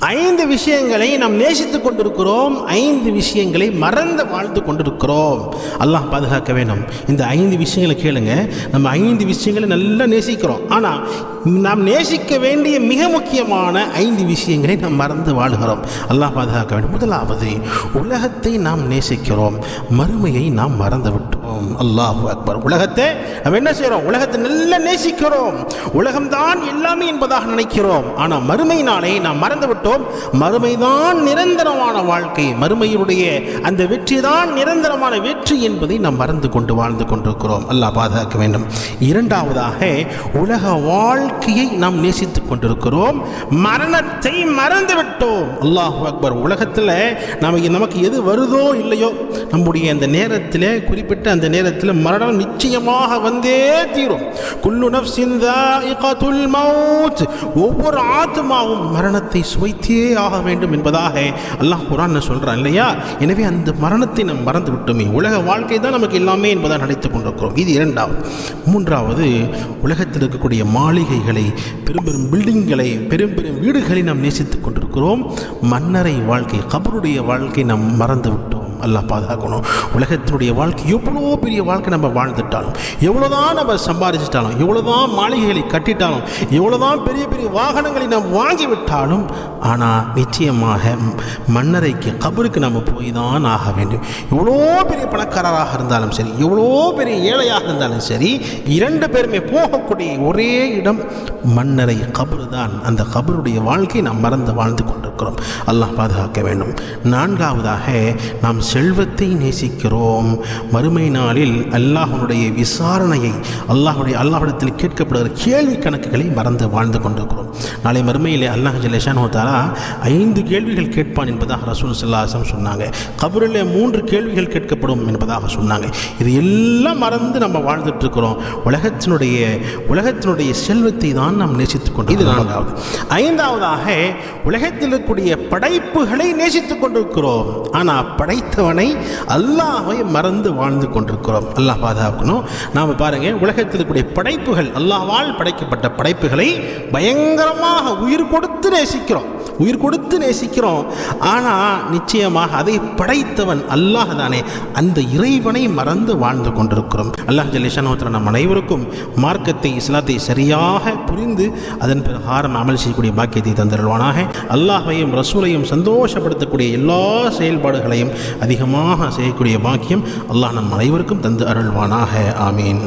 5 விஷயங்களை நாம் நேசித்துக் கொண்டிருக்கிறோம், 5 விஷயங்களை மறந்து வாழ்ந்து கொண்டிருக்கிறோம். அல்லாஹ் பாதுகாக்க வேண்டும். இந்த 5 விஷயங்களை கேளுங்க. நம்ம 5 விஷயங்களை நல்லா நேசிக்கிறோம், ஆனால் நாம் நேசிக்க வேண்டிய மிக முக்கியமான 5 விஷயங்களை நாம் மறந்து வாழ்கிறோம். அல்லாஹ் பாதுகாக்க வேண்டும். முதலாவது, உலகத்தை நாம் நேசிக்கிறோம், மறுமையை நாம் மறந்து விட்டோம். அல்லாஹு அக்பர். உலகத்தை நாம் என்ன செய்கிறோம்? உலகத்தை நல்லா நேசிக்கிறோம், உலகம்தான் எல்லாமே என்பதாக நினைக்கிறோம். ஆனால் மறுமை நாளை நாம் மறந்து விட்டோம். மறுமைதான் நிரந்தரமான வாழ்க்கை, மறுமையுடைய அந்த வெற்றி தான் நிரந்தரமான வெற்றி என்பதை நாம் மறந்து கொண்டு வாழ்ந்து கொண்டிருக்கிறோம். அல்லாஹ் பாதுகாக்க வேண்டும். இரண்டாவதாக, உலக வாழ்க்கையை நாம் நேசித்துக் கொண்டிருக்கிறோம், மரணத்தை மறந்து விட்டோம். அல்லாஹு அக்பர். உலகத்தில் நமக்கு எது வருதோ இல்லையோ, நம்முடைய அந்த நேரத்தில், குறிப்பிட்ட அந்த நேரத்தில் மரணம் நிச்சயமாக வந்தே தீரும். குல்லு நஃப்ஸின் ذائقத்துல் மௌத். ஒவ்வொரு ஆத்மாவும் மரணத்தை சுவைத்தே ஆக வேண்டும் என்பதாக அல்லாஹ் குர்ஆன்ல சொல்றான் இல்லையா? எனவே அந்த மரணத்தை நாம் மறந்து விட்டோமே. உலக வாழ்க்கை தான் நமக்கு எல்லாமே என்பதாக நினைத்துக் கொண்டிருக்கிறோம். இது இரண்டாவது. மூன்றாவது, உலகத்தில் இருக்கக்கூடிய மாளிகைகளை, பெரும் பெரும் பில்டிங்களை, பெரும் பெரும் வீடுகளை நாம் நேசித்துக் கொண்டிருக்கிறோம். மன்னரை வாழ்க்கை, கபருடைய வாழ்க்கை நாம் மறந்து விட்டோம். அல்லாஹ் பாதுகாக்கணும். உலகத்தினுடைய வாழ்க்கை எவ்வளோ பெரிய வாழ்க்கை நம்ம வாழ்ந்துட்டாலும், எவ்வளோதான் நம்ம சம்பாதிச்சிட்டாலும், எவ்வளோதான் மாளிகைகளை கட்டிட்டாலும், எவ்வளோதான் பெரிய பெரிய வாகனங்களை நாம் வாங்கிவிட்டாலும், ஆனால் நிச்சயமாக மன்னரைக்கு, கபருக்கு நம்ம போய் தான் ஆக வேண்டும். எவ்வளோ பெரிய பணக்காரராக இருந்தாலும் சரி, எவ்வளோ பெரிய ஏழையாக இருந்தாலும் சரி, 2 பேருமே போகக்கூடிய ஒரே இடம் மன்னரை, கபரு தான். அந்த கபருடைய வாழ்க்கை நாம் மறந்து வாழ்ந்து கொண்டிருக்கிறோம். அல்லாஹ் பாதுகாக்க வேண்டும். நான்காவதாக, நாம் செல்வத்தை நேசிக்கிறோம், மறுமை நாளில் அல்லாஹ்வுடைய விசாரணையை, அல்லாஹ்விடத்தில் கேட்கப்படுகிற கேள்வி கணக்குகளை மறந்து வாழ்ந்து கொண்டிருக்கிறோம். நாளை மறுமையிலே அல்லாஹ் ஜல்ல ஷானஹு வ தஆலா 5 கேள்விகள் கேட்பான் என்பதாக ரசூல் ஸல்லல்லாஹு அலைஹி வஸல்லம் சொன்னாங்க. கபரிலே 3 கேள்விகள் கேட்கப்படும் என்பதாக சொன்னாங்க. இது எல்லாம் மறந்து நம்ம வாழ்ந்துட்டு இருக்கிறோம். உலகத்தினுடைய செல்வத்தை தான் நாம் நேசித்துக் கொண்டோம். இது 4வது. 5வதாக, உலகத்தில் இருக்கக்கூடிய படைப்புகளை நேசித்துக் கொண்டிருக்கிறோம், ஆனால் படைத்தவனை, அல்லாஹ்வை மறந்து வாழ்ந்து கொண்டிருக்கிறோம். அல்லாஹ் பாதுகாக்கணும். நாம் பாருங்க, உலகத்தில் இருக்கக்கூடிய படைப்புகள், அல்லாஹ்வால் படைக்கப்பட்ட படைப்புகளை பயங்கரமாக உயிர் கொடுத்து நேசிக்கிறோம். ஆனால் நிச்சயமாக அதை படைத்தவன் அல்லாஹ் தானே, அந்த இறைவனை மறந்து வாழ்ந்து கொண்டிருக்கிறோம். அல்லாஹ் ஜல்ல ஷானஹு வ தஆலா நம் அனைவருக்கும் மார்க்கத்தை, இஸ்லாத்தை சரியாக புரிந்து அதன் பிரகாரம் அமல் செய்யக்கூடிய பாக்கியத்தை தந்தருள்வானாக. அல்லாஹ்வையும் ரசூலையும் சந்தோஷப்படுத்தக்கூடிய எல்லா செயல்பாடுகளையும் அதிகமாக செய்யக்கூடிய பாக்கியம் அல்லாஹ் நம் அனைவருக்கும் தந்து அருள்வானாக. ஆமீன்.